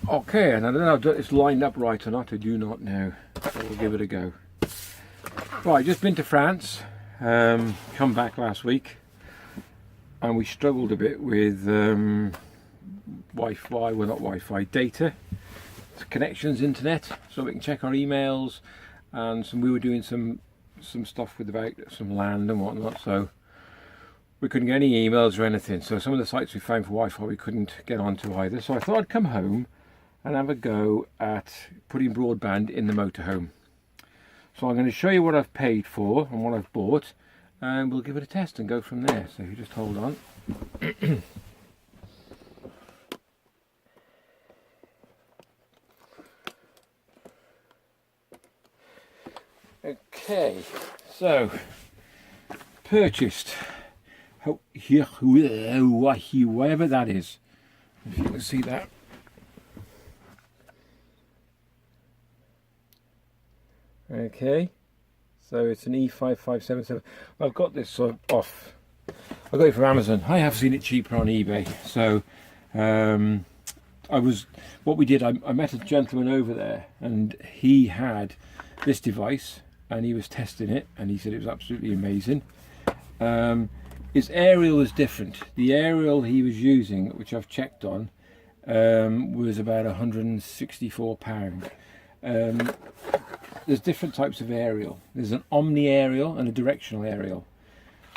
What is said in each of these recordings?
Okay, and I don't know if it's lined up right or not, I do not know. So we'll give it a go. Right, just been to France, come back last week, and we struggled a bit with Wi-Fi, well not Wi-Fi, data, connections, internet, so we can check our emails, and we were doing some stuff with about some land and whatnot, so we couldn't get any emails or anything. So some of the sites we found for Wi-Fi we couldn't get onto either. So I thought I'd come home and have a go at putting broadband in the motorhome. So I'm going to show you what I've paid for and what I've bought, and we'll give it a test and go from there. So if you just hold on. Okay, so purchased, whatever that is, if you can see that. Okay, so it's an E5577. I've got this off. I got it from Amazon. I have seen it cheaper on eBay. So what we did, I met a gentleman over there, and he had this device, and he was testing it, and he said it was absolutely amazing. His aerial was different. The aerial he was using, which I've checked on, was about £164. There's different types of aerial. There's an omni aerial and a directional aerial.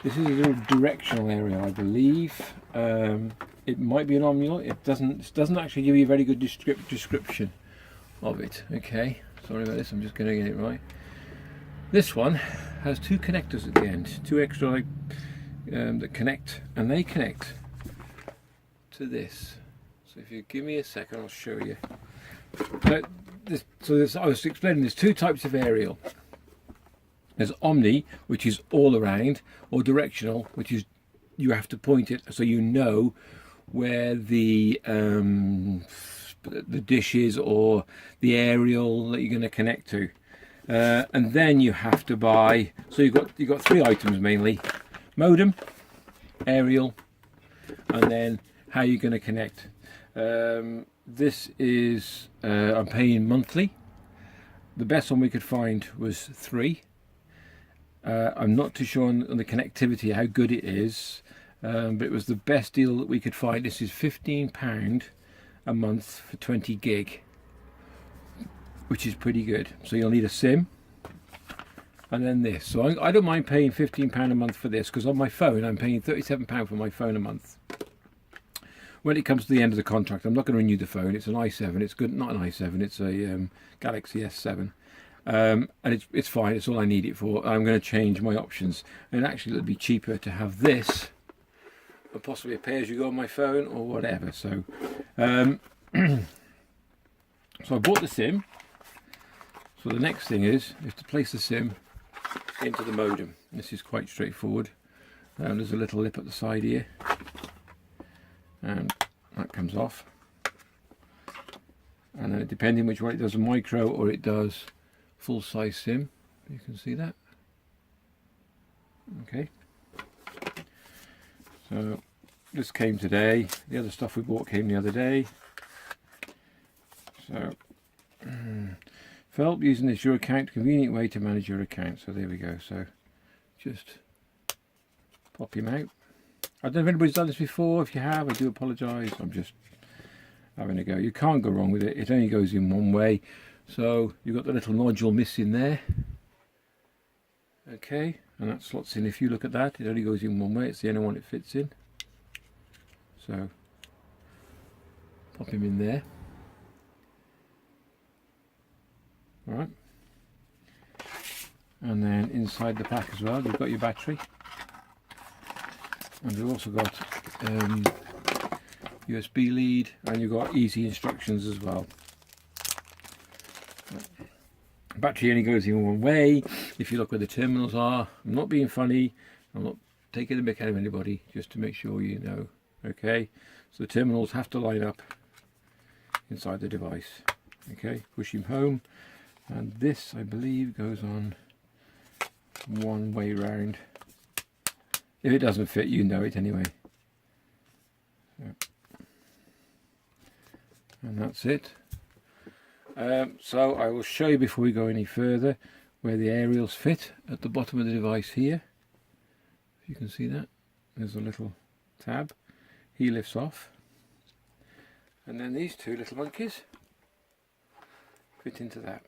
This is a little directional aerial, I believe. It might be an omni. It doesn't actually give you a very good description of it. Okay, sorry about this. I'm just going to get it right. This one has two connectors at the end, two extra that connect, and they connect to this. So if you give me a second, I'll show you. I was explaining there's two types of aerial. There's omni, which is all around, or directional, which is you have to point it so you know where the dish is or the aerial that you're going to connect to. And then you have to buy. So you've got three items mainly: modem, aerial, and then how you're going to connect. This is I'm paying monthly. The best one we could find was 3. I'm not too sure on the connectivity how good it is, but it was the best deal that we could find. This is £15 a month for 20 gig, which is pretty good. So you'll need a SIM, and then this. So I don't mind paying £15 a month for this, because on my phone I'm paying £37 for my phone a month. When it comes to the end of the contract, I'm not going to renew the phone. It's an i7. It's good, not an i7. It's a Galaxy S7, and it's fine. It's all I need it for. I'm going to change my options, and actually it'll be cheaper to have this, and possibly a pay-as-you-go on my phone or whatever. So, so I bought the SIM. So the next thing is to place the SIM into the modem. This is quite straightforward. There's a little lip at the side here, and that comes off, and then depending which one, it does a micro or it does full size SIM. You can see that. Okay, so this came today. The other stuff we bought came the other day. So for help using this your account, convenient way to manage your account. So there we go. So just pop him out. I don't know if anybody's done this before. If you have, I do apologise. I'm just having a go. You can't go wrong with it. It only goes in one way. So you've got the little nodule missing there. Okay, and that slots in. If you look at that, it only goes in one way. It's the only one it fits in. So pop him in there. All right. And then inside the pack as well, you've got your battery. And you've also got USB lead, and you've got easy instructions as well. Battery only goes in one way. If you look where the terminals are, I'm not being funny, I'm not taking the mick out of anybody, just to make sure you know. Okay, so the terminals have to line up inside the device. Okay, push him home, and this I believe goes on one way round. If it doesn't fit, you know it anyway. So, and that's it. So I will show you before we go any further where the aerials fit at the bottom of the device here. If you can see that, there's a little tab. He lifts off, and then these two little monkeys fit into that.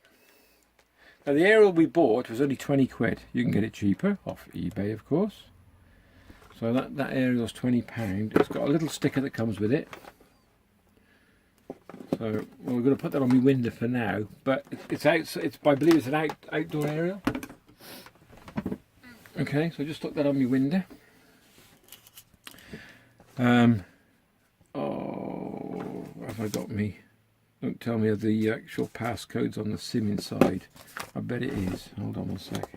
Now the aerial we bought was only 20 quid. You can get it cheaper off eBay, of course. So that aerial's £20. It's got a little sticker that comes with it. So we're going to put that on my window for now, but it's out. I believe it's an outdoor aerial. Okay, so just stuck that on my window. Oh, have I got me? Don't tell me the actual passcodes on the SIM inside. I bet it is. Hold on one sec.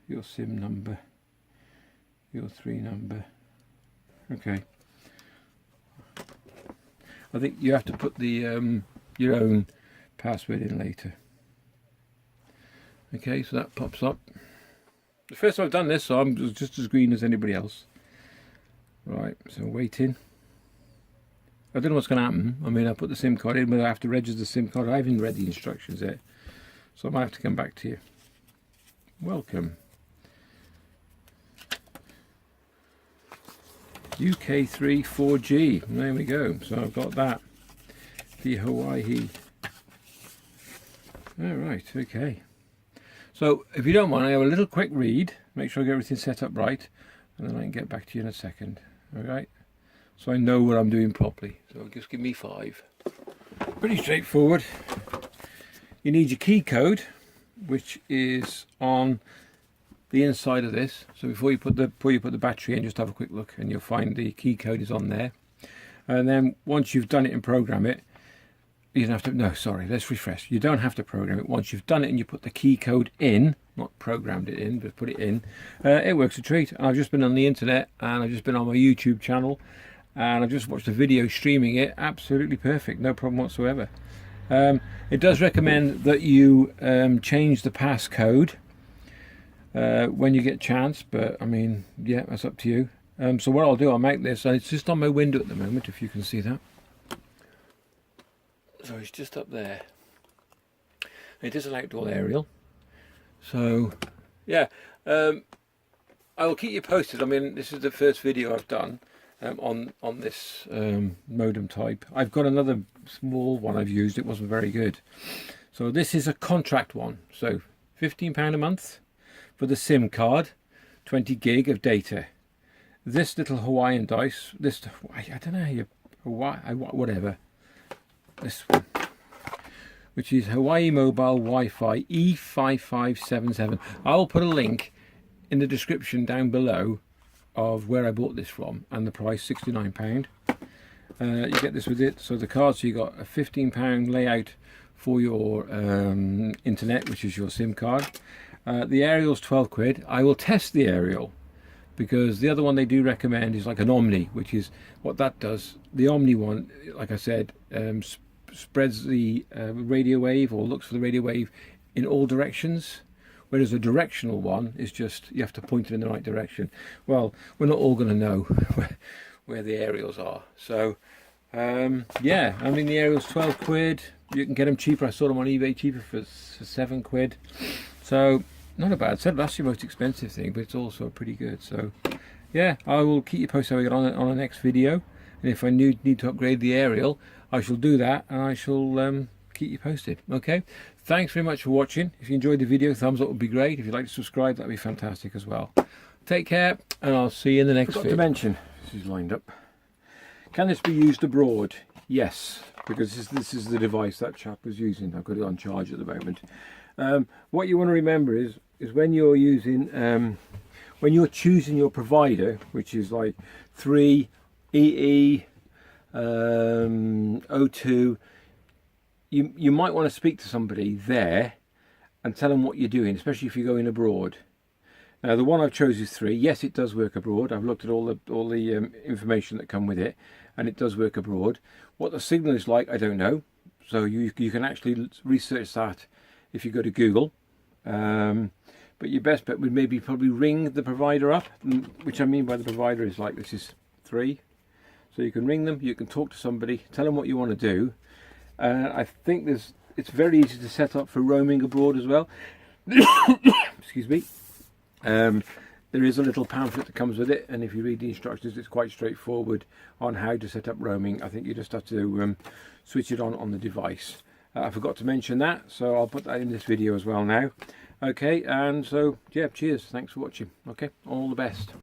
Your SIM number. Your 3 number. Okay. I think you have to put the your own password in later. Okay, so that pops up. The first time I've done this, so I'm just as green as anybody else. Right, so waiting. I don't know what's going to happen. I mean, I put the SIM card in, but I have to register the SIM card. I haven't read the instructions yet, so I might have to come back to you. Welcome. UK3 4G. There we go. So I've got that. The Hawaii. All right. Okay. So if you don't mind, I have a little quick read. Make sure I get everything set up right, and then I can get back to you in a second. All right. So I know what I'm doing properly. So just give me 5. Pretty straightforward. You need your key code, which is on the inside of this. So before you put the battery in, just have a quick look, and you'll find the key code is on there. And then once you've done it and program it, you don't have to. No, sorry. Let's refresh. You don't have to program it. Once you've done it and you put the key code in, not programmed it in, but put it in, it works a treat. And I've just been on the internet, and I've just been on my YouTube channel, and I've just watched a video streaming it. Absolutely perfect, no problem whatsoever. It does recommend that you change the passcode when you get a chance, but I mean, yeah, that's up to you. So what I'll do, I'll make this, and it's just on my window at the moment, if you can see that. So it's just up there. It is an outdoor aerial. So yeah, I will keep you posted. I mean, this is the first video I've done on this modem type. I've got another small one I've used. It wasn't very good. So this is a contract one. So £15 a month for the SIM card, 20 gig of data. This little Hawaiian dice, this, I don't know how you, whatever. This one, which is Hawaii Mobile Wi-Fi E5577. I'll put a link in the description down below of where I bought this from, and the price, £69. You get this with it. So the card, so you got a £15 layout for your internet, which is your SIM card. The aerial's 12 quid. I will test the aerial, because the other one they do recommend is like an Omni, which is what that does. The Omni one, like I said, spreads the radio wave, or looks for the radio wave in all directions, whereas a directional one is just, you have to point it in the right direction. Well, we're not all going to know where the aerials are. So yeah, I mean, the aerial's 12 quid. You can get them cheaper. I saw them on eBay cheaper for 7 quid. So not a bad set. That's your most expensive thing, but it's also pretty good. So yeah, I will keep you posted how we get on the next video. And if I need to upgrade the aerial, I shall do that, and I shall keep you posted. Okay, thanks very much for watching. If you enjoyed the video, thumbs up would be great. If you'd like to subscribe, that'd be fantastic as well. Take care, and I'll see you in the next video. To mention, this is lined up. Can this be used abroad? Yes, because this is the device that chap was using. I've got it on charge at the moment. What you want to remember is when you're using, when you're choosing your provider, which is like 3, EE, O2, you might want to speak to somebody there and tell them what you're doing, especially if you're going abroad. Now the one I've chosen is 3. Yes, it does work abroad. I've looked at all the information that come with it, and it does work abroad. What the signal is like, I don't know. So you can actually research that if you go to Google. But your best bet would maybe probably ring the provider up, which I mean by the provider is like, this is 3. So you can ring them, you can talk to somebody, tell them what you want to do. I think it's very easy to set up for roaming abroad as well. Excuse me. There is a little pamphlet that comes with it, and if you read the instructions, it's quite straightforward on how to set up roaming. I think you just have to switch it on the device. I forgot to mention that, so I'll put that in this video as well now. Okay, and so yeah, cheers, thanks for watching. Okay, all the best.